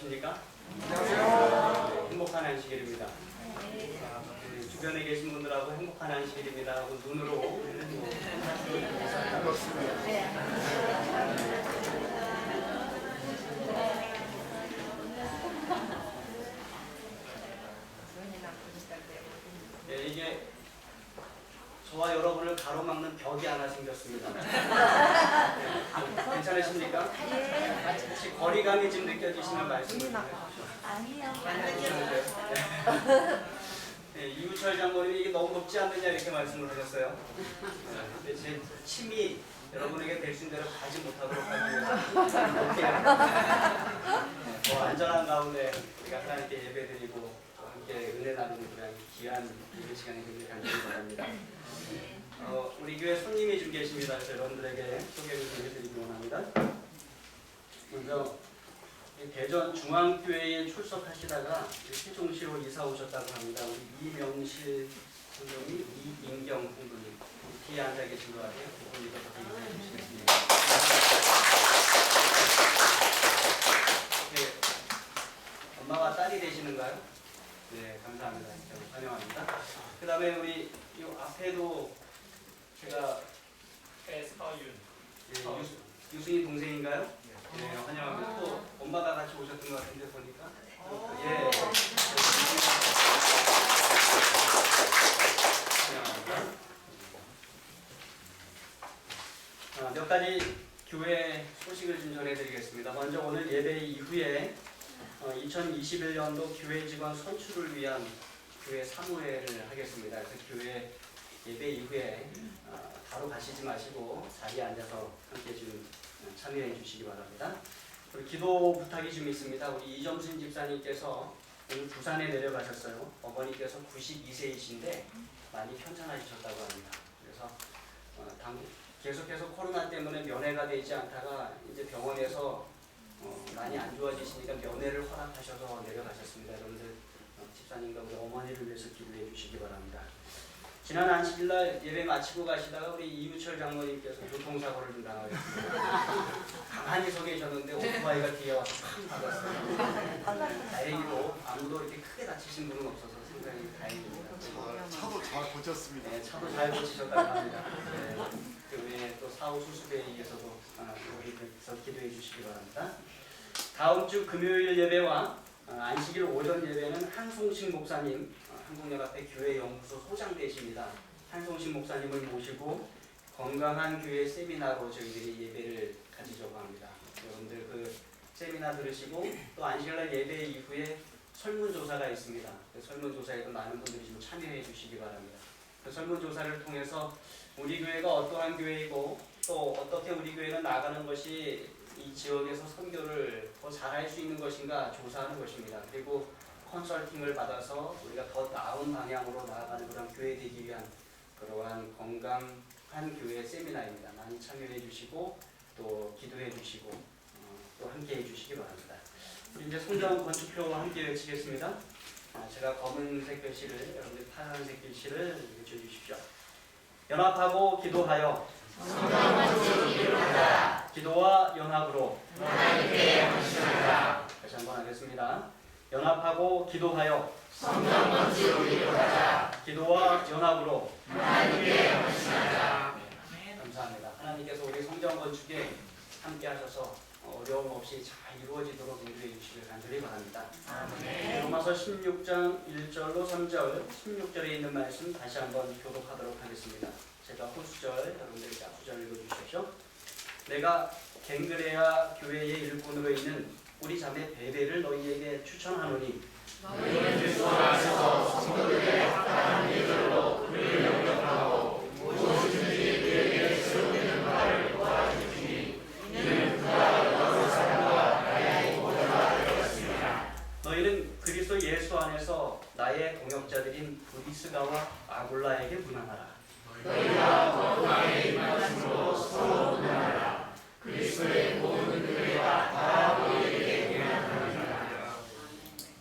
안녕하십니까? 안녕하세요. 행복한 안식일입니다. 주변에 계신 분들하고 행복한 안식일입니다 하고 눈으로 네, 이게 저와 여러분을 가로막는 벽이 하나 생겼습니다. 네, 괜찮으십니까? 혹시 거리감이 좀 느껴지시는 말씀을 해주시죠. 아니요. 네, 이우철 장모님이 이게 너무 높지 않느냐 이렇게 말씀을 하셨어요. 근데 제 침이 여러분에게 될 수 있는 대로 가지 못하도록 하기 위해서 더 안전한 가운데 우리가 하나님께 예배드리고 함께 은혜 나누는 그런 귀한 예배 시간이 되길 간절히 바랍니다. 우리 교회 손님이 좀 계십니다. 그래서 여러분들에게 소개를 좀 해드리기 원합니다. 먼저 대전 중앙교회에 출석하시다가 세종시로 이사 오셨다고 합니다. 우리 이명실 선생님, 이인경 선생님 뒤에 앉아 계신 것 같아요. 그분이 더 인사해 주시겠습니다. 네, 엄마가 딸이 되시는가요? 네, 감사합니다. 환영합니다. 그 다음에 우리 이 앞에도 제가 서윤. 네, 유순이 동생인가요? 네, 환영합니다. 또 엄마가 같이 오셨던 것 같은데 보니까. 예. 환영합니다. 몇 가지 교회 소식을 좀 전해드리겠습니다. 먼저 오늘 예배 이후에 2021년도 교회 직원 선출을 위한 교회 사무회를 하겠습니다. 그래서 교회 예배 이후에 바로 가시지 마시고 자리에 앉아서 함께 좀 참여해 주시기 바랍니다. 그리고 기도 부탁이 좀 있습니다. 우리 이점순 집사님께서 오늘 부산에 내려가셨어요. 어머니께서 92세이신데 많이 편찮아지셨다고 합니다. 그래서 계속해서 코로나 때문에 면회가 되지 않다가 이제 병원에서 많이 안 좋아지시니까 면회를 허락하셔서 내려가셨습니다. 여러분들 집사님과 우리 어머니를 위해서 기도해 주시기 바랍니다. 지난 안식일날 예배 마치고 가시다가 우리 이우철 장로님께서 교통사고를 좀 당하셨습니다. 가만히 서 계셨는데 오토바이가 뒤에 와서 팍 박았어요. 다행히도 아무도 이렇게 크게 다치신 분은 없어서 상당히 다행입니다. 차도 잘 고쳤습니다. 네, 차도 잘 고치셨다고 합니다. 네, 그 외에 또 사후 수습회의에서도 우리께서 기도해 주시기 바랍니다. 다음 주 금요일 예배와 안식일 오전 예배는 한송식 목사님, 한국연합회 교회연구소 소장 되십니다. 한송식 목사님을 모시고 건강한 교회 세미나로 저희들이 예배를 가지려고 합니다. 여러분들 그 세미나 들으시고 또 안식일날 예배 이후에 설문조사가 있습니다. 그 설문조사에도 많은 분들이 좀 참여해 주시기 바랍니다. 그 설문조사를 통해서 우리 교회가 어떠한 교회이고 또 어떻게 우리 교회는 나가는 것이 이 지역에서 선교를 더 잘할 수 있는 것인가 조사하는 것입니다. 그리고 컨설팅을 받아서 우리가 더 나은 방향으로 나아가는 그런 교회 되기 위한 그러한 건강한 교회 세미나입니다. 많이 참여해 주시고 또 기도해 주시고 또 함께 해 주시기 바랍니다. 우리 이제 성경 건축표 함께 외치겠습니다. 제가 검은색 글씨를 여러분들 파란색 글씨를 외쳐주십시오. 연합하고 기도하여 기도와 연합으로 하나님께 헌신하라. 다시 한번 하겠습니다. 연합하고 기도하여 성경 건축을 이루어가자. 기도와 연합으로 하나님께 헌신하자. 네, 감사합니다. 하나님께서 우리 성경 건축에 함께 하셔서 어려움 없이 잘 이루어지도록 인도해 주시길 간절히 바랍니다. 아멘. 로마서 16장 1절로 3절 16절에 있는 말씀 다시 한번 교독하도록 하겠습니다. 제가 후수절 여러분들께 앞수절 읽어주십시오. 내가 갱그레아 교회의 일꾼으로 있는 우리 자매 베베를 너희에게 추천하노니 너희는 그리스도 안에서 성도들의 합당한 예절로 그를 영접하고 무엇이든지 그에게 세우는 바를 도와주시니 이는 그가 여러 사람과 나의 보좌가 되었습니다. 너희는 그리스도 예수 안에서 나의 동역자들인 브리스가와 아굴라에게 문안하라. 너희가 거룩하게 임하심으로 서로 문안하라. 그리스도의 모든 교회가 다 너희에게 문안합니다.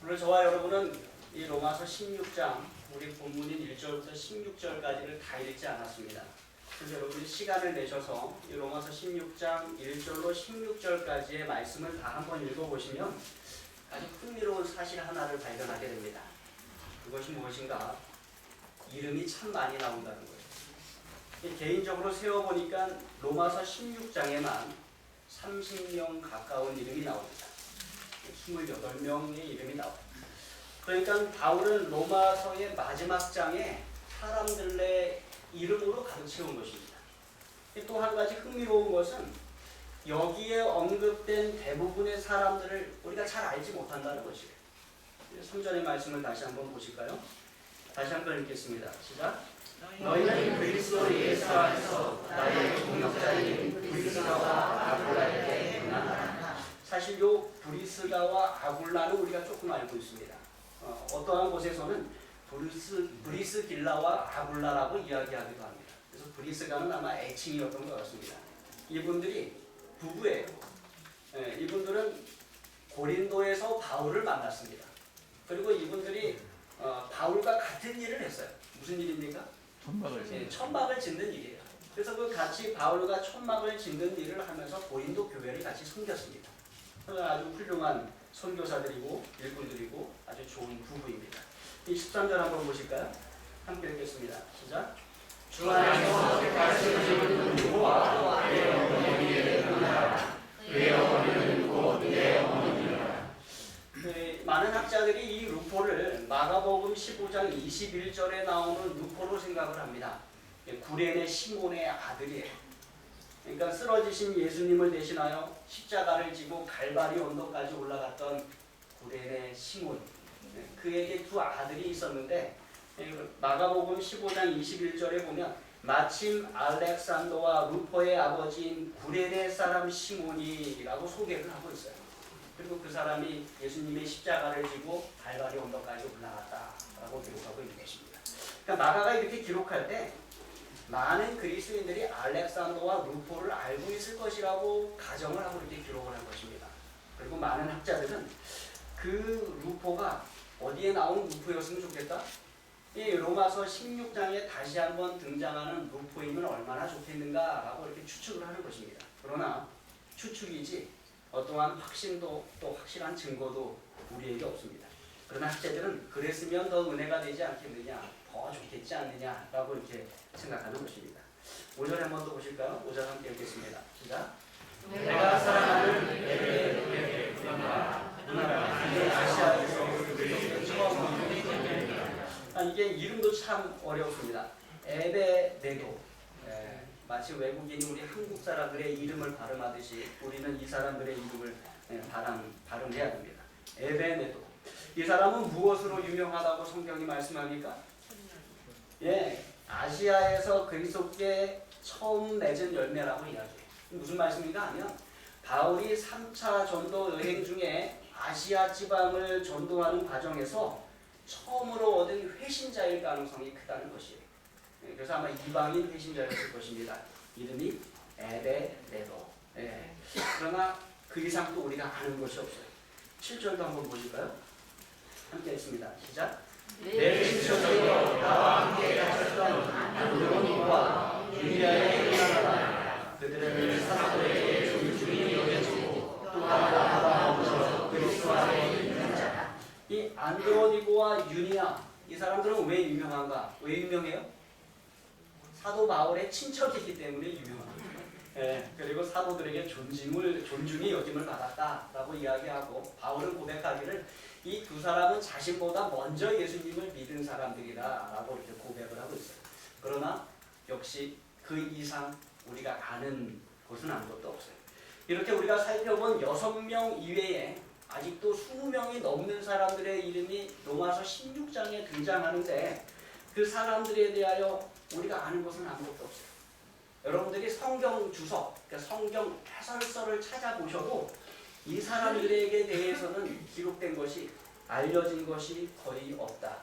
오늘 저와 여러분은 이 로마서 16장 우리 본문인 1절부터 16절까지를 다 읽지 않았습니다. 그래서 여러분이 시간을 내셔서 이 로마서 16장 1절로 16절까지의 말씀을 다 한번 읽어보시면 아주 흥미로운 사실 하나를 발견하게 됩니다. 그것이 무엇인가? 이름이 참 많이 나온다는 거예요. 개인적으로 세어보니까 로마서 16장에만 30명 가까운 이름이 나옵니다. 28명의 이름이 나옵니다. 그러니까 바울은 로마서의 마지막 장에 사람들의 이름으로 가득 채운 것입니다. 또 한 가지 흥미로운 것은 여기에 언급된 대부분의 사람들을 우리가 잘 알지 못한다는 것이에요. 3절의 말씀을 다시 한번 보실까요? 다시 한번 읽겠습니다. 시작. 너희는 그리스도 예수 안에서 나의 동역자인 브리스가와 아굴라에게 문안하라. 사실 요 브리스가와 아굴라는 우리가 조금 알고 있습니다. 어떠한 곳에서는 브리스길라와 아굴라라고 이야기하기도 합니다. 그래서 브리스가는 아마 애칭이었던 것 같습니다. 이분들이 부부예요. 이분들은 고린도에서 바울을 만났습니다. 그리고 이분들이 바울과 같은 일을 했어요. 무슨 일입니까? 천막을 짓는 일이에요. 그래서 그 같이 바울과 천막을 짓는 일을 하면서 고린도 교회를 같이 섬겼습니다. 아주 훌륭한 선교사들이고 일꾼들이고 아주 좋은 부부입니다. 이 13절 한번 보실까요? 함께 읽겠습니다. 시작. 주 안에서 가르치는 누구와 내 어머니를 만나라. 내 어머니는 곧 내 어머니라. 많은 학자들이 이 루포를 마가복음 15장 21절에 나오는 루포로 생각을 합니다. 구레네 시몬의 아들이에요. 그러니까 쓰러지신 예수님을 대신하여 십자가를 지고 갈바리 언덕까지 올라갔던 구레네 시몬, 그에게 두 아들이 있었는데 마가복음 15장 21절에 보면 마침 알렉산더와 루포의 아버지인 구레네 사람 시몬이라고 소개를 하고 있어요. 그리고 그 사람이 예수님의 십자가를 지고 갈바리 언덕까지 올라갔다라고 기록하고 있는 것입니다. 그러니까 마가가 이렇게 기록할 때 많은 그리스도인들이 알렉산더와 루포를 알고 있을 것이라고 가정을 하고 이렇게 기록을 한 것입니다. 그리고 많은 학자들은 그 루포가 어디에 나온 루포였으면 좋겠다? 이 로마서 16장에 다시 한번 등장하는 루포이면 얼마나 좋겠는가라고 이렇게 추측을 하는 것입니다. 그러나 추측이지 어떠한 확신도 또 확실한 증거도 우리에게 없습니다. 그러나 학자들은 그랬으면 더 은혜가 되지 않겠느냐, 더 좋겠지 않느냐라고 이렇게 생각하는 것입니다. 5절 한번 더 보실까요? 5절 함께 읽겠습니다. 시작. 내가 사랑하는 에베네도 문안하라. 아시아에서 이게 이름도 참 어렵습니다. 에베네도. 마치 외국인이 우리 한국 사람들의 이름을 발음하듯이 우리는 이 사람들의 이름을 발음해야 됩니다. 에베네도. 이 사람은 무엇으로 유명하다고 성경이 말씀합니까? 아시아에서 그리스도께 처음 맺은 열매라고 이야기해요. 무슨 말씀인가 하면 바울이 3차 전도 여행 중에 아시아 지방을 전도하는 과정에서 처음으로 얻은 회신자일 가능성이 크다는 것이에요. 그래서 아마 이방인 회신자였을 것입니다. 이름이 에베네도. 그러나 그 이상 또 우리가 아는 것이 없어요. 7절도 한번 보실까요? 함께 했습니다. 시작. 내 친척들과 나와 함께 가셨던 안드로니와 유리아의 문안하라. 그들은 사도에게 존중이 여겨지고 또한 나와 그리스도 안에 있는 자다. 이 안드로니고와 유니아, 이 사람들은 왜 유명한가? 왜 유명해요? 사도 바울의 친척이기 때문에 유명합니다. 그리고 사도들에게 존중이 여김을 받았다라고 이야기하고 바울은 고백하기를 이 두 사람은 자신보다 먼저 예수님을 믿은 사람들이다라고 이렇게 고백을 하고 있어요. 그러나 역시 그 이상 우리가 아는 것은 아무것도 없어요. 이렇게 우리가 살펴본 6명 이외에 아직도 20명이 넘는 사람들의 이름이 로마서 16장에 등장하는데 그 사람들에 대하여 우리가 아는 것은 아무것도 없어요. 여러분들이 성경 주석, 그러니까 성경 해설서를 찾아보셔도 이 사람들에게 대해서는 기록된 것이 알려진 것이 거의 없다.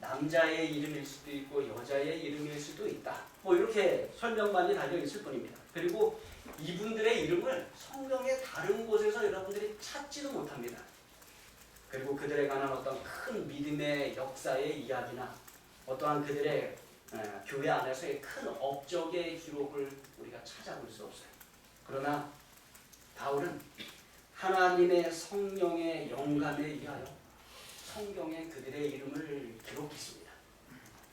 남자의 이름일 수도 있고 여자의 이름일 수도 있다. 뭐 이렇게 설명만이 달려 있을 뿐입니다. 그리고 이분들의 이름을 성경의 다른 곳에서 여러분들이 찾지도 못합니다. 그리고 그들에 관한 어떤 큰 믿음의 역사의 이야기나 어떠한 그들의 교회 안에서의 큰 업적의 기록을 우리가 찾아볼 수 없어요. 그러나 바울은 하나님의 성령의 영감에 의하여 성경에 그들의 이름을 기록했습니다.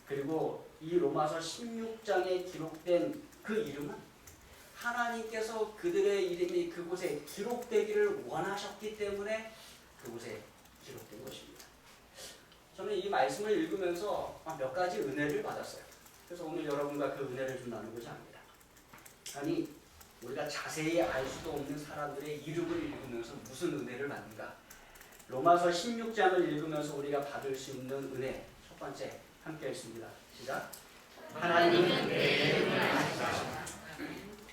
그리고 이 로마서 16장에 기록된 그 이름은 하나님께서 그들의 이름이 그곳에 기록되기를 원하셨기 때문에 그곳에 기록된 것입니다. 저는 이 말씀을 읽으면서 몇 가지 은혜를 받았어요. 그래서 오늘 여러분과 그 은혜를 좀 나누고자 합니다. 아니, 우리가 자세히 알 수도 없는 사람들의 이름을 읽으면서 무슨 은혜를 받는가? 로마서 16장을 읽으면서 우리가 받을 수 있는 은혜, 첫 번째 함께 읽습니다. 시작. 하나님은 내 이름을 아시다.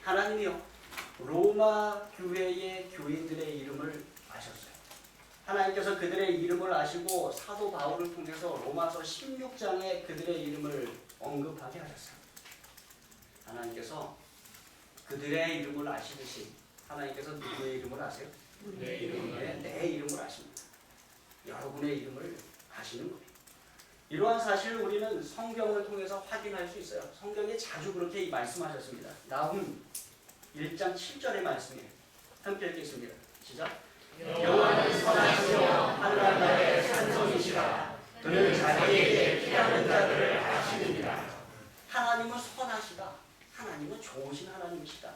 하나님이요, 로마 교회의 교인들의 이름을 아셨어요. 하나님께서 그들의 이름을 아시고 사도 바울을 통해서 로마서 16장에 그들의 이름을 언급하게 하셨어요. 하나님께서 그들의 이름을 아시듯이 하나님께서 누구의 이름을 아세요? 내 이름을 내 이름을 아십니다. 여러분의 이름을 아시는 거예요. 이러한 사실을 우리는 성경을 통해서 확인할 수 있어요. 성경에 자주 그렇게 말씀하셨습니다. 나훔 1장 7절의 말씀이에요. 함께 읽겠습니다. 시작. 여호와는 선하시며 한나라의 산성이시라. 그는 자기에게 피하는 자들을 아시느니라. 하나님은 선하시다. 하나님은 좋으신 하나님이시다.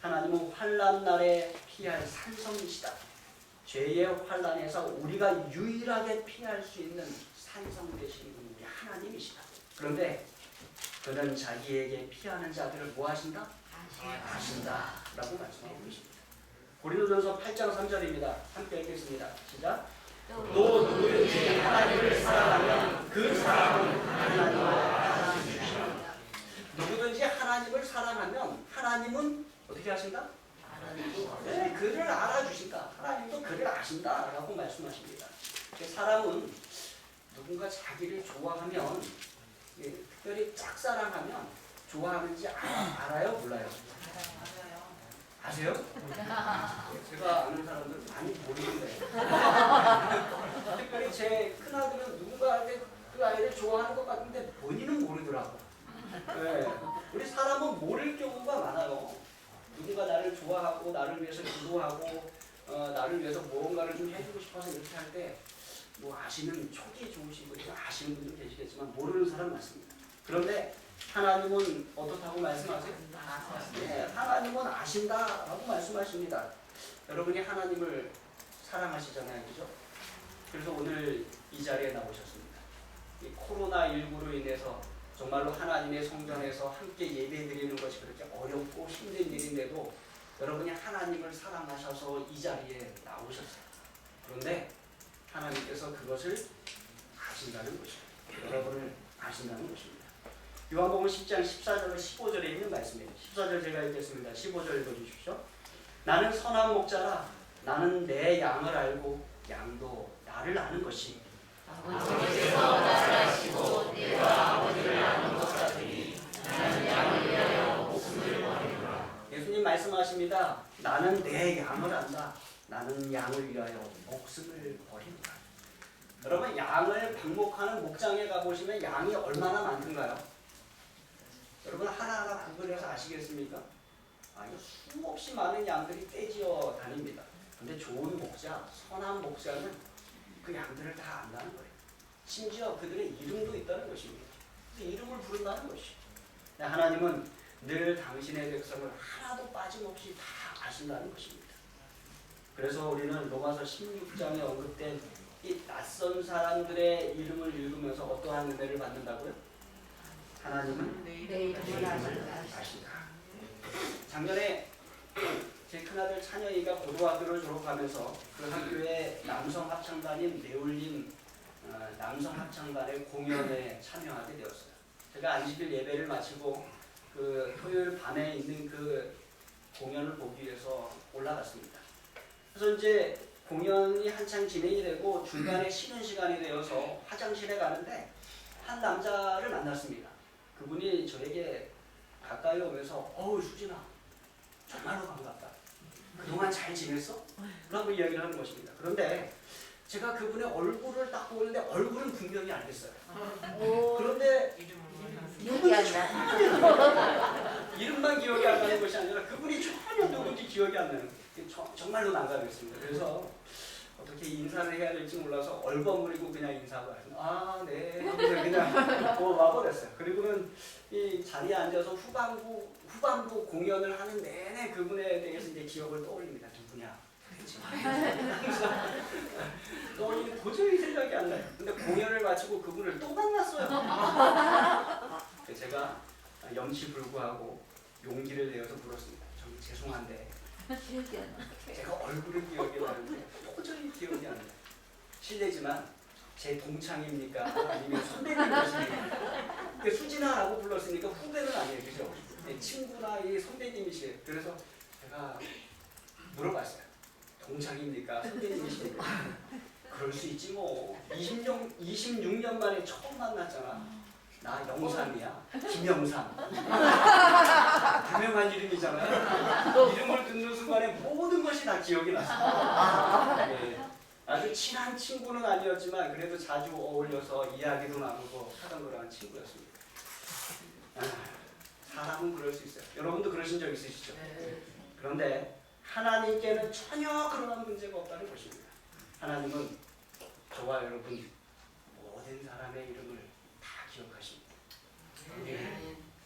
하나님은 환난 날에 피할 산성이시다. 죄의 환난에서 우리가 유일하게 피할 수 있는 산성 되신 분 우리 하나님이시다. 그런데 그는 자기에게 피하는 자들을 뭐 하신다? 아신다 라고 말씀하고 계십니다. 고린도전서 8장 3절입니다. 함께 읽겠습니다. 시작. 또 누구든지 하나님을 사랑하면 그 사람은 하나님을 알아주시리라. 누구든지 하나님을 사랑하면 하나님은 어떻게 하신다? 네, 그를 알아주신다. 하나님도 그를 아신다 라고 말씀하십니다. 사람은 누군가 자기를 좋아하면, 특별히 짝사랑하면 좋아하는지 알아요? 몰라요? 아세요? 제가 아는 사람들은 많이 모르는데 특별히 제 큰아들은 누군가한테 그 아이를 좋아하는 것 같은데 본인은 모르더라고. 네. 우리 사람은 모를 경우가 많아요. 누군가 나를 좋아하고 나를 위해서 기도하고 나를 위해서 무언가를 좀 해주고 싶어서 이렇게 할 때 뭐 아시는 촉이 좋으신 분들 아시는 분들 계시겠지만 모르는 사람 많습니다. 그런데 하나님은 어떻다고 말씀하세요? 네, 하나님은 아신다라고 말씀하십니다. 여러분이 하나님을 사랑하시잖아요, 그죠? 그래서 오늘 이 자리에 나오셨습니다. 이 코로나19로 인해서 정말로 하나님의 성전에서 함께 예배드리는 것이 그렇게 어렵고 힘든 일인데도 여러분이 하나님을 사랑하셔서 이 자리에 나오셨어요. 그런데 하나님께서 그것을 아신다는 것입니다. 여러분을 아신다는 것입니다. 요한복음 10장 14절 15절에 있는 말씀이에요. 14절 제가 읽겠습니다. 15절 읽어주십시오. 나는 선한 목자라. 나는 내 양을 알고 양도 나를 아는 것이 아버지께서 나를 아시고 내가 아버지를 아는 것 같으니 나는 양을 위하여 목숨을 버리노라. 예수님 말씀하십니다. 나는 내 양을 안다. 나는 양을 위하여 목숨을 버린다. 여러분, 양을 방목하는 목장에 가보시면 양이 얼마나 많던가요? 여러분 하나하나 구분해서 아시겠습니까? 아니, 수없이 많은 양들이 떼지어 다닙니다. 근데 좋은 목자, 선한 목자는 그 양들을 다 안다는 거예요. 심지어 그들의 이름도 있다는 것입니다. 그 이름을 부른다는 것이죠. 하나님은 늘 당신의 백성을 하나도 빠짐없이 다 아신다는 것입니다. 그래서 우리는 로마서 16장에 언급된 이 낯선 사람들의 이름을 읽으면서 어떠한 은혜를 받는다고요? 하나님은 내 이름을 아신다. 작년에 제 큰아들 찬영이가 고등학교를 졸업하면서 그 학교의 남성 합창단인 네올림 남성 합창단의 공연에 참여하게 되었어요. 제가 안식일 예배를 마치고 그 토요일 밤에 있는 그 공연을 보기 위해서 올라갔습니다. 그래서 이제 공연이 한창 진행이 되고 중간에 쉬는 시간이 되어서 화장실에 가는데 한 남자를 만났습니다. 그분이 저에게 가까이 오면서 어우 수진아 정말로 반갑다. 그동안 잘 지냈어? 라고 이야기를 하는 것입니다. 그런데 제가 그분의 얼굴을 딱 보는데 얼굴은 분명히 알겠어요. 그런데 기억이 안 나. 이름만 기억이 안 나는 것이 아니라 그분이 전혀 누군지 기억이 안 나는 거예요. 정말로 난감했습니다. 그래서 어떻게 인사를 해야 될지 몰라서 얼버무리고 그냥 인사하고 아, 네. 하면서 그냥 와버렸어요. 그리고는 이 자리에 앉아서 후반부 공연을 하는 내내 그분에 대해서 이제 기억을 떠올립니다. 누구냐? 떠올리는 도저히 생각이 안 나요. 근데 공연을 마치고 그분을 또 만났어요. 제가 염치불구하고 용기를 내어서 물었습니다. 저기 죄송한데 제가 얼굴을 기억이 나는데 도저히 기억이 안 나요. 실례지만 제 동창입니까? 아니면 선배님이십니까? 수진아라고 불렀으니까 후배는 아니에요. 그죠? 친구나 이 선배님이시에요. 그래서 제가 물어봤어요. 동창입니까? 선배님이십니까? 그럴 수 있지 뭐. 26년 만에 처음 만났잖아. 나 영삼이야. 김영삼. 유명한 이름이잖아요. 이름을 듣는 순간에 모든 것이 다 기억이 났습니다. 네. 아주 친한 친구는 아니었지만 그래도 자주 어울려서 이야기도 나누고 하던 거랑 친구였습니다. 사람은 그럴 수 있어요. 여러분도 그러신 적 있으시죠? 그런데 하나님께는 전혀 그러한 문제가 없다는 것입니다. 하나님은 저와 여러분 모든 사람의 이름을 다 기억하십니다.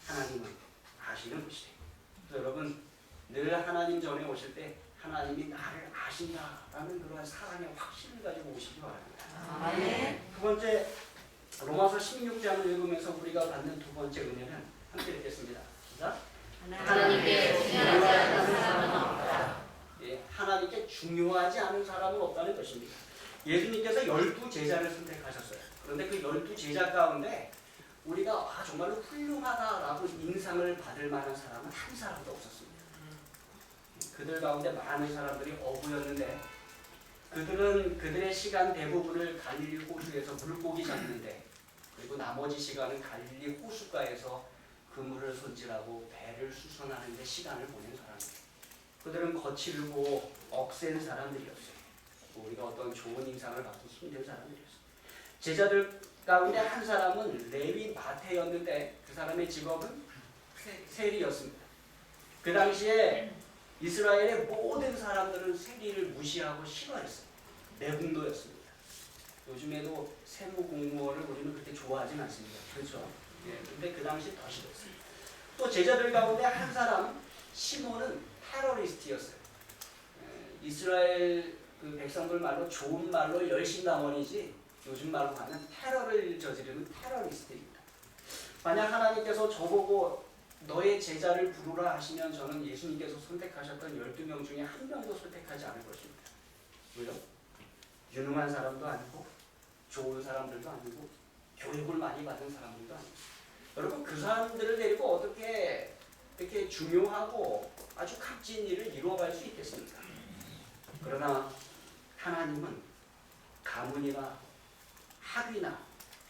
하나님은 아시는 분이세요. 그래서 여러분 늘 하나님 전에 오실 때 하나님이 나를 아신다라는 그러한 사랑의 확신을 가지고 오시기 바랍니다. 두 번째 로마서 16장을 읽으면서 우리가 받는 두 번째 은혜는 함께 읽겠습니다. 시작. 하나님께 중요하지 않은 사람은 없다. 하나님께 중요하지 않은 사람은 없다는 것입니다. 예수님께서 12제자를 선택하셨어요. 그런데 그 12제자 가운데 우리가 정말로 훌륭하다라고 인상을 받을 만한 사람은 한 사람도 없었습니다. 그들 가운데 많은 사람들이 어부였는데 그들은 그들의 시간 대부분을 갈릴리 호수에서 물고기 잡는데 그리고 나머지 시간은 갈릴리 호숫가에서 그물을 손질하고 배를 수선하는 데 시간을 보낸 사람들. 그들은 거칠고 억센 사람들이었어요. 우리가 어떤 좋은 인상을 받기 힘든 사람들이었어요. 제자들 가운데 한 사람은 레위 마태였는데 그 사람의 직업은 세리였습니다. 그 당시에 이스라엘의 모든 사람들은 세리를 무시하고 싫어했어요. 매국노였습니다. 요즘에도 세무 공무원을 우리는 그렇게 좋아하진 않습니다. 그렇죠? 근데 그 당시 더 싫었어요. 또 제자들 가운데 한 사람 시몬은 테러리스트였어요. 이스라엘 그 백성들 말로 좋은 말로 열심당원이지 요즘 말로 하면 테러를 저지르는 테러리스트입니다. 만약 하나님께서 저보고 너의 제자를 부르라 하시면 저는 예수님께서 선택하셨던 12명 중에 한 명도 선택하지 않을 것입니다. 왜요? 유능한 사람도 아니고 좋은 사람들도 아니고 교육을 많이 받은 사람들도 아니고 여러분 그 사람들을 데리고 어떻게 이렇게 중요하고 아주 값진 일을 이루어갈 수 있겠습니까? 그러나 하나님은 가문이나 학위나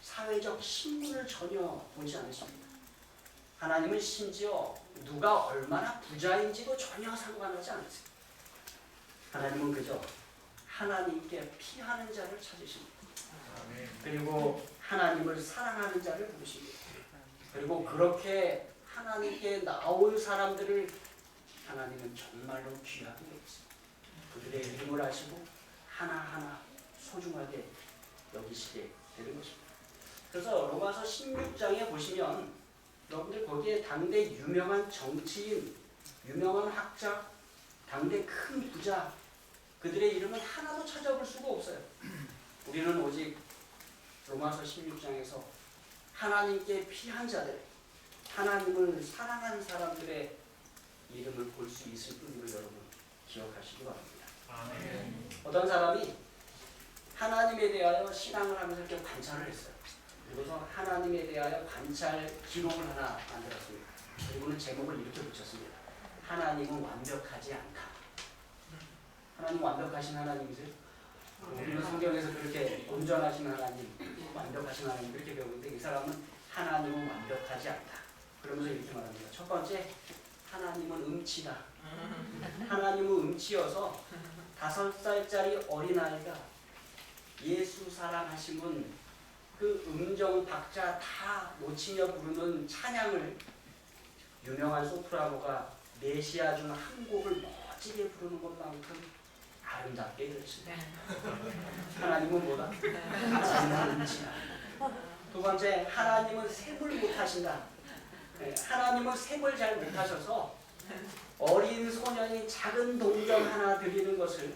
사회적 신분을 전혀 보지 않으십니다. 하나님은 심지어 누가 얼마나 부자인지도 전혀 상관하지 않으세요. 하나님은 그저 하나님께 피하는 자를 찾으십니다. 그리고 하나님을 사랑하는 자를 부르십니다. 그리고 그렇게 하나님께 나올 사람들을 하나님은 정말로 귀하게 여기십니다. 그들의 이름을 아시고 하나하나 소중하게 여기시게 되는 것입니다. 그래서 로마서 16장에 보시면 여러분들 거기에 당대 유명한 정치인, 유명한 학자, 당대 큰 부자 그들의 이름은 하나도 찾아볼 수가 없어요. 우리는 오직 로마서 16장에서 하나님께 피한 자들, 하나님을 사랑한 사람들의 이름을 볼 수 있을 뿐임을 여러분 기억하시기 바랍니다. 아멘. 어떤 사람이 하나님에 대하여 신앙을 하면서 이렇게 관찰을 했어요. 그래서 하나님에 대하여 관찰 기록을 하나 만들었습니다. 그리고는 제목을 이렇게 붙였습니다. 하나님은 완벽하지 않다. 하나님 완벽하신 하나님이세요? 우리는 성경에서 그렇게 온전하신 하나님, 완벽하신 하나님 그렇게 배우는데 이 사람은 하나님은 완벽하지 않다. 그러면서 이렇게 말합니다. 첫 번째, 하나님은 음치다. 하나님은 음치여서 5살짜리 어린아이가 예수 사랑하심은 그 음정 박자 다 놓치며 부르는 찬양을 유명한 소프라노가 메시아 중 한 곡을 멋지게 부르는 것만큼 아름답게 들으신다. 하나님은 뭐다? 장난이지. 두 번째, 하나님은 셈을 못하신다. 하나님은 셈을 잘 못하셔서 어린 소년이 작은 동전 하나 드리는 것을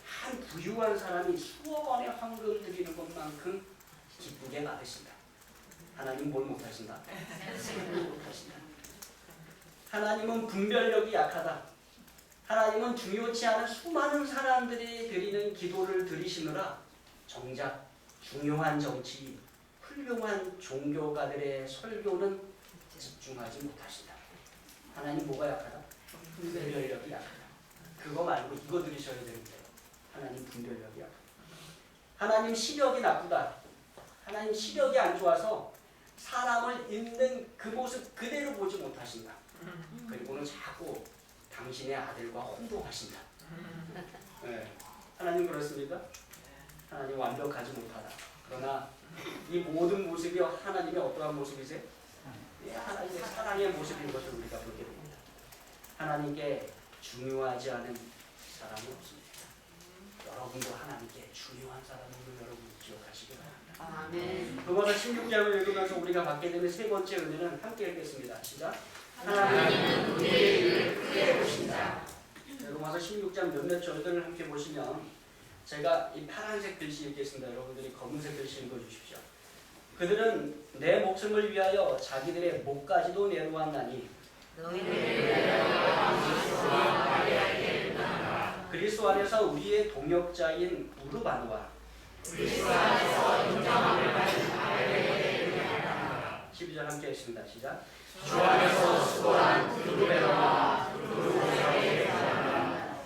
한 부유한 사람이 수억 원의 황금 드리는 것만큼 기쁘게 받으신다. 하나님 뭘 못하신다? 셈을 못하신다. 하나님은 분별력이 약하다. 하나님은 중요치 않은 수많은 사람들이 드리는 기도를 들으시느라 정작 중요한 정치, 훌륭한 종교가들의 설교는 집중하지 못하신다. 하나님 뭐가 약하다? 분별력이 약하다. 그거 말고 이거 들으셔야 되는데요. 하나님 분별력이 약하다. 하나님 시력이 나쁘다. 하나님 시력이 안 좋아서 사람을 있는 그 모습 그대로 보지 못하신다. 그리고는 자꾸 당신의 아들과 혼동하신다. 네. 하나님 그렇습니까? 하나님 완벽하지 못하다. 그러나 이 모든 모습이 하나님의 어떠한 모습이세요? 하나님의 사랑의 모습인 것을 우리가 보게 됩니다. 하나님께 중요하지 않은 사람이 없습니다. 여러분도 하나님께 중요한 사람임을 여러분 기억하시기 바랍니다. 아멘. 로마서 16장을 읽으면서 우리가 받게 되는 세 번째 은혜는 함께 읽겠습니다. 시작. 하나님은 우리의 일을 크게 보신다. 로마서 16장 몇몇 절들을 함께 보시면 제가 이 파란색 글씨 읽겠습니다. 여러분들이 검은색 글씨 읽어주십시오. 그들은 내 목숨을 위하여 자기들의 목까지도 내놓았나니 그리스도 안에서 우리의 동역자인 우르바누와 그리스도 안에서 인정함을 받은 아벨에게 12절 함께 했습니다. 시작. 주 안에서 수고한 두루베와 두루베에게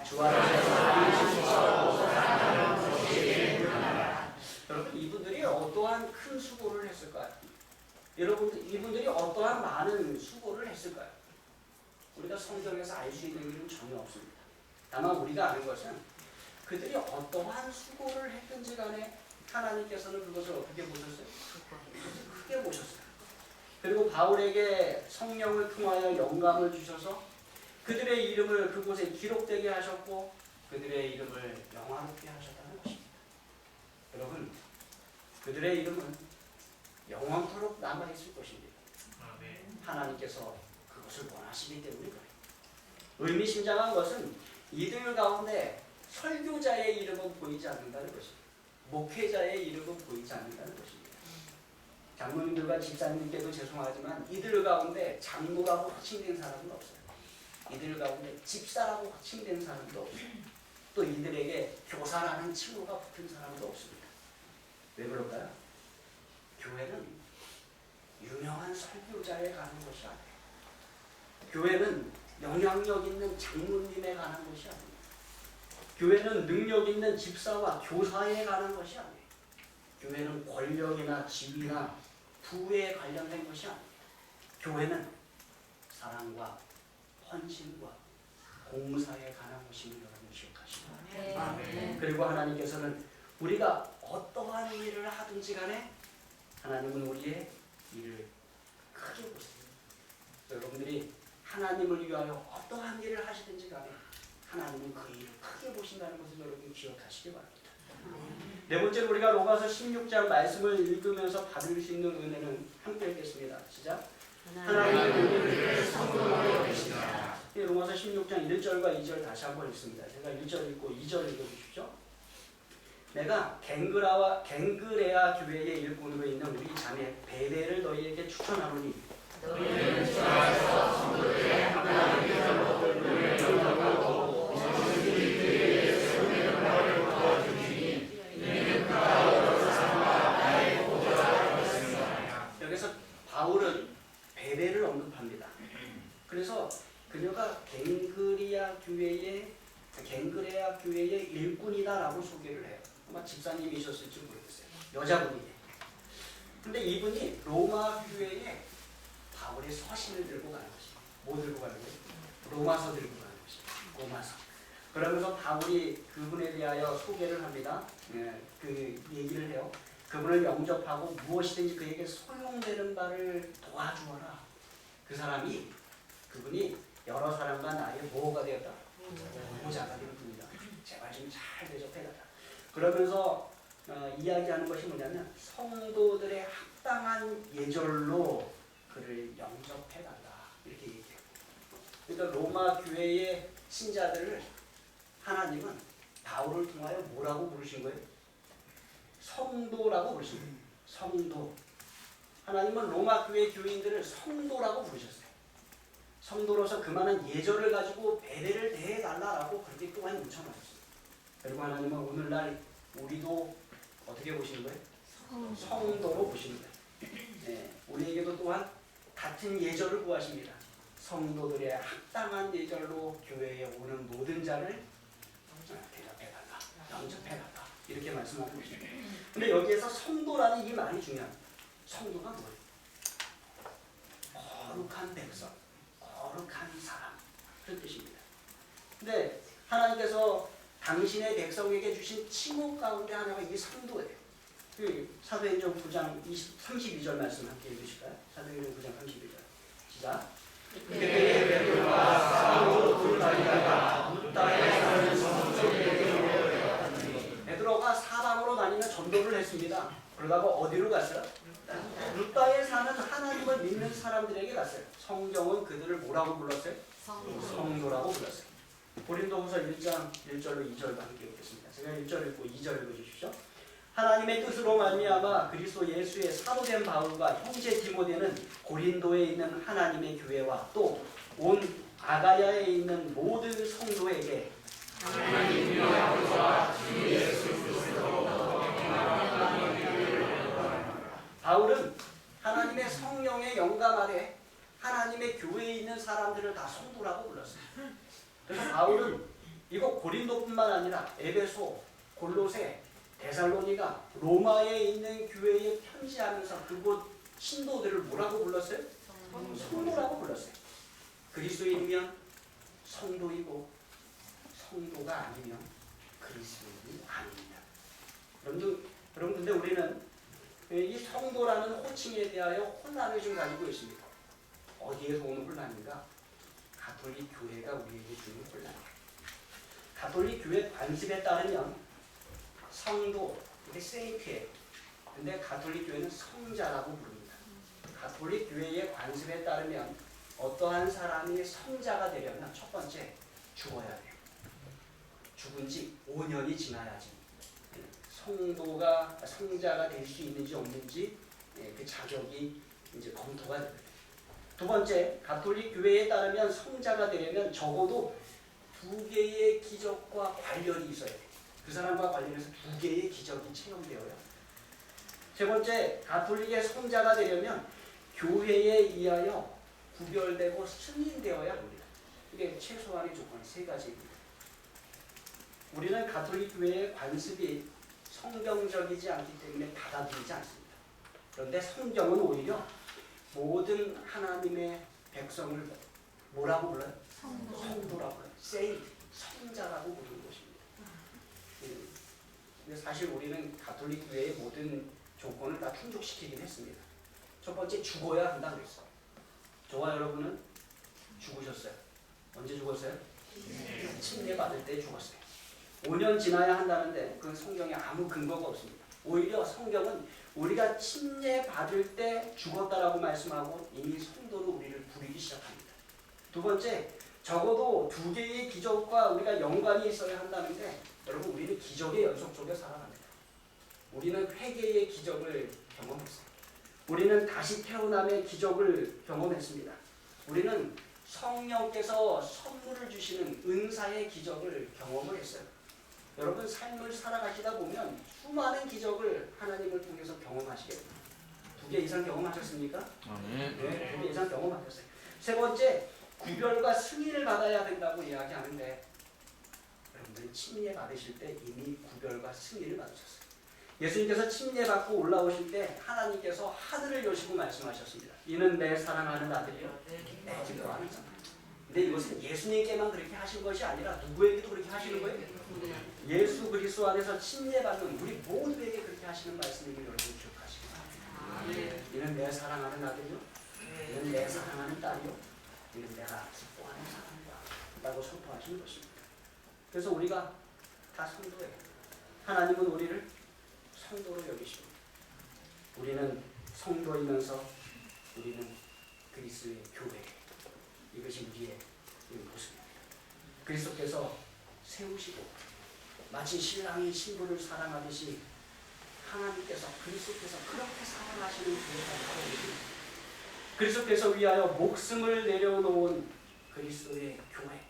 주 안에서 여러분 이분들이 어떠한 큰 수고를 했을까요? 여러분들 이분들이 어떠한 많은 수고를 했을까요? 우리가 성경에서 알 수 있는 일은 전혀 없습니다. 다만 우리가 아는 것은 그들이 어떠한 수고를 했든지 간에 하나님께서는 그것을 어떻게 보셨어요? 크게 보셨어요. 그리고 바울에게 성령을 통하여 영감을 주셔서 그들의 이름을 그곳에 기록되게 하셨고 그들의 이름을 영화롭게 하셨다는 것입니다. 여러분, 그들의 이름은 영원토록 남아있을 것입니다. 하나님께서 그것을 원하시기 때문에 그래요. 의미심장한 것은 이들 가운데 설교자의 이름은 보이지 않는다는 것입니다. 목회자의 이름은 보이지 않는다는 것입니다. 장로님들과 집사님들께도 죄송하지만 이들 가운데 장로라고 호칭된 사람은 없어요. 이들 가운데 집사라고 호칭된 사람도 없어요. 또 이들에게 교사라는 칭호가 붙은 사람도 없습니다. 왜 그럴까요? 교회는 유명한 설교자에 가는 것이 아니에요. 교회는 영향력 있는 장로님에 가는 것이 아니에요. 교회는 능력 있는 집사와 교사에 가는 것이 아니에요. 교회는 권력이나 지위나 부에 관련된 것이 아니에요. 교회는 사랑과 헌신과 공사에 관한 것임을 여러분 기억하시고 그리고 하나님께서는 우리가 어떠한 일을 하든지 간에 하나님은 우리의 일을 크게 보세요. 여러분들이 하나님을 위하여 어떠한 일을 하시든지 간에 하나님은 그 일을 크게 보신다는 것을 여러분 기억하시기 바랍니다. 네 번째로 우리가 로마서 16장 말씀을 읽으면서 받을 수 있는 은혜는 함께 읽겠습니다. 시작. 하나님은 우리를 성도로 계시다. 로마서 16장 1절과 2절 다시 한번 읽습니다. 제가 1절 읽고 2절 읽어주십시오. 내가 갱그레아 교회의 일꾼으로 있는 우리 자매 베베를 너희에게 추천하노니 너희는 주 안에서 성도들의 하나님의 목을 열어주고 그들의 손에 머리를 부어주니 이는 그가 여러 사람과 나의 보좌가 되었습니다. 여기서 바울은 베베를 언급합니다. 그래서 그녀가 갱그레아 교회의 일꾼이다라고 소개를 해요. 아마 집사님이셨을지 모르겠어요. 여자분이에요. 근데 이분이 로마 교회에 바울의 서신을 들고 가는 것입니다. 뭐 들고 가는 거예요? 로마서 들고 가는 것입니다. 로마서. 그러면서 바울이 그분에 대하여 소개를 합니다. 그 얘기를 해요. 그분을 영접하고 무엇이든지 그에게 소용되는 바를 도와주어라. 그분이 여러 사람과 나의 뭐가 되었다? 너무 작아지는 분이다. 제발 좀 잘 대접해달라. 그러면서 이야기하는 것이 뭐냐면 성도들의 합당한 예절로 그를 영접해달라 이렇게 얘기해요. 그러니까 로마 교회의 신자들을 하나님은 바울을 통하여 뭐라고 부르신 거예요? 성도라고 부르신 거예요. 성도. 하나님은 로마 교회 교인들을 성도라고 부르셨어요. 성도로서 그만한 예절을 가지고 배례를 대해달라고 그렇게 또한 요청하셨어요. 그리고 하나님은 오늘날 우리도 어떻게 보시는 거예요? 성도로 보시는 거예요. 네, 우리에게도 또한 같은 예절을 구하십니다. 성도들의 합당한 예절로 교회에 오는 모든 자를 대접해달라, 영접해달라 이렇게 말씀하고 있습니다. 근데 여기에서 성도라는 이 말이 중요합니다. 성도가 뭐예요? 거룩한 백성, 거룩한 사람 그런 뜻입니다. 근데 하나님께서 당신의 백성에게 주신 칭호 가운데 하나가 이 성도예요. 사도행전 9장 32절 말씀 함께 읽으실까요? 사도행전 9장 32절 시작. 그때 베드로가 사방으로 돌아다니다가 땅에 사는 성도들에게 모였더니 베드로가 사방으로 다니며 전도를 했습니다. 그러다가 어디로 갔어요? 루다에 사는 하나님을 믿는 사람들에게 갔어요. 성경은 그들을 뭐라고 불렀어요? 성도라고 불렀어요. 고린도후서 1장 1절로 2절과 함께 읽겠습니다. 제가 1절 읽고 2절 읽어주십시오. 하나님의 뜻으로 말미암아 그리스도 예수의 사도된 바울과 형제 디모데는 고린도에 있는 하나님의 교회와 또 온 아가야에 있는 모든 성도에게 하나님의 아버지와 주 예수 그리스도 바울은 하나님의 성령의 영감 아래 하나님의 교회에 있는 사람들을 다 성도라고 불렀어요. 그래서 바울은 이거 고린도뿐만 아니라 에베소, 골로새, 데살로니가, 로마에 있는 교회에 편지하면서 그곳 신도들을 뭐라고 불렀어요? 성도라고 불렀어요. 그리스도인이면 성도이고 성도가 아니면 그리스도인이 아닙니다. 여러분 근데 우리는 이 성도라는 호칭에 대하여 혼란을 좀 가지고 있습니다. 어디에서 오는 혼란인가? 가톨릭 교회가 우리에게 주는 혼란이에요. 가톨릭 교회 관습에 따르면 성도, 이게 세인트예요. 근데 가톨릭 교회는 성자라고 부릅니다. 가톨릭 교회의 관습에 따르면 어떠한 사람이 성자가 되려면 첫 번째 죽어야 돼요. 죽은 지 5년이 지나야지 성자가 될 수 있는지 없는지 그 자격이 이제 검토가 됩니다. 두 번째, 가톨릭 교회에 따르면 성자가 되려면 적어도 2개의 기적과 관련이 있어야 돼요. 그 사람과 관련해서 2개의 기적이 체험되어요. 세 번째, 가톨릭의 성자가 되려면 교회에 의하여 구별되고 승인되어야 합니다. 이게 최소한의 조건 3가지입니다. 우리는 가톨릭 교회의 관습이 성경적이지 않기 때문에 받아들이지 않습니다. 그런데 성경은 오히려 모든 하나님의 백성을 뭐라고 불러요? 성도라고 불러요. 세인트, 성자라고 부르는 것입니다. 근데 사실 우리는 가톨릭 교회의 모든 조건을 다 충족시키긴 했습니다. 첫 번째, 죽어야 한다고 그랬어요. 저와 여러분은 죽으셨어요. 언제 죽었어요? 침례 받을 때 죽었어요. 5년 지나야 한다는데 그 성경에 아무 근거가 없습니다. 오히려 성경은 우리가 침례 받을 때 죽었다라고 말씀하고 이미 성도로 우리를 부르기 시작합니다. 두 번째, 적어도 2개의 기적과 우리가 연관이 있어야 한다는데 여러분 우리는 기적의 연속 속에 살아갑니다. 우리는 회개의 기적을 경험했어요. 우리는 다시 태어남의 기적을 경험했습니다. 우리는 성령께서 선물을 주시는 은사의 기적을 경험을 했어요. 여러분 삶을 살아가시다 보면 수많은 기적을 하나님을 통해서 경험하시게 됩니다. 2개 이상 경험하셨습니까? 네, 2개 이상 경험하셨어요. 세 번째, 구별과 승인을 받아야 된다고 이야기하는데 여러분들이 침례 받으실 때 이미 구별과 승인을 받으셨어요. 예수님께서 침례 받고 올라오실 때 하나님께서 하늘을 여시고 말씀하셨습니다. 이는 내 사랑하는 아들이요 내 기뻐하는 자. 근데 이것은 예수님께만 그렇게 하신 것이 아니라 누구에게도 그렇게 하시는 거예요? 예수 그리스도 안에서 침례받는 우리 모두에게 그렇게 하시는 말씀임을 여러분 기억하시기 바랍니다. 이는 내 사랑하는 아들이요 이는 내 사랑하는 딸이요 이는 내가 기뻐하는 사람이다 라고 선포하시는 것입니다. 그래서 우리가 다 성도예요. 하나님은 우리를 성도로 여기시고 우리는 성도이면서 우리는 그리스도의 교회. 이것이 우리의 모습입니다. 그리스도께서 세우시고 마치 신랑이 신부를 사랑하듯이 하나님께서 그리스도께서 그렇게 사랑하시는 교회가 있습니다. 그리스도께서 위하여 목숨을 내려놓은 그리스도의 교회.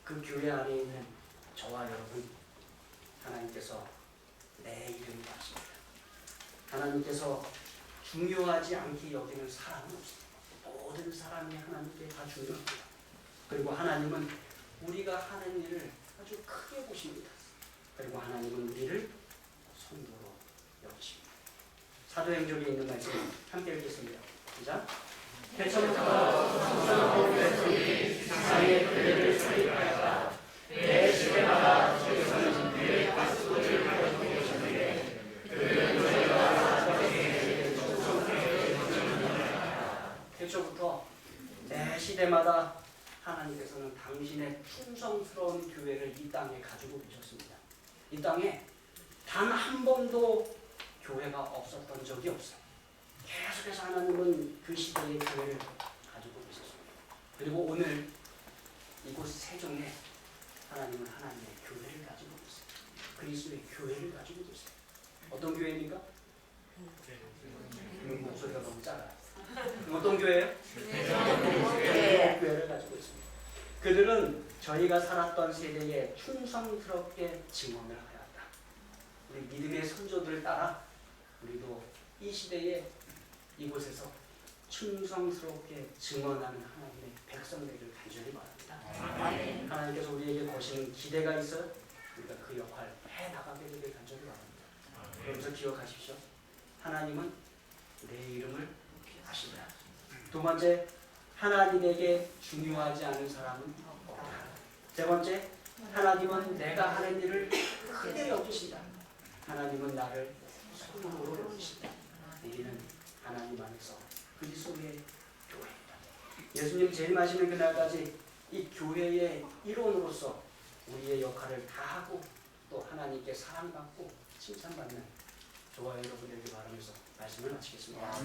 그 교회 안에 있는 저와 여러분, 하나님께서 내 이름을 아십니다. 하나님께서 중요하지 않게 여기는 사람은 없습니다. 모든 사람이 하나님께 다 중요합니다. 그리고 하나님은 우리가 하는 일을 아주 크게 보십니다. 그리고 하나님은 우리를 성도로 여기십니다. 사도행전에 있는 말씀 함께 읽겠습니다. 시작. 태초부터 성삼하고 백성이 세상의 교회를 설립하였다. 매 시대마다 주께서는 그의 가스불을 가지고 계셨는데 그는 너희가 사도에게 충성되게 거듭났다. 태초부터 매 시대마다 하나님께서는 당신의 충성스러운 교회를 이 땅에 가지고 계셨습니다. 이 땅에 단 한 번도 교회가 없었던 적이 없어요. 계속해서 하나님은 그 시대의 교회를 가지고 계셨습니다. 그리고 오늘 이곳 세종에 하나님은 하나님의 교회를 가지고 계세요. 그리스도의 교회를 가지고 계세요. 어떤 교회입니까? 목소리가 너무 작아요. 어떤 교회예요? 교회를 가지고 있습니다. 그들은 저희가 살았던 세대에 충성스럽게 증언을 하였다. 우리 믿음의 선조들을 따라 우리도 이 시대에 이곳에서 충성스럽게 증언하는 하나님의 백성들을 간절히 바랍니다. 하나님께서 우리에게 거시는 기대가 있어요. 우리가 그 역할 해나가게 되길 간절히 바랍니다. 그러면서 기억하십시오. 하나님은 내 이름을 아신다. 두 번째, 하나님에게 중요하지 않은 사람은 없다. 세 번째, 하나님은 내가 하는 일을 크게 여기신다. 하나님은 나를 성도로 여기신다. 우리는 하나님 안에서 그리스도의 교회입니다. 예수님 재림하시는 그날까지 이 교회의 일원으로서 우리의 역할을 다하고 또 하나님께 사랑받고 칭찬받는 저와 여러분에게 바라면서 말씀을 마치겠습니다.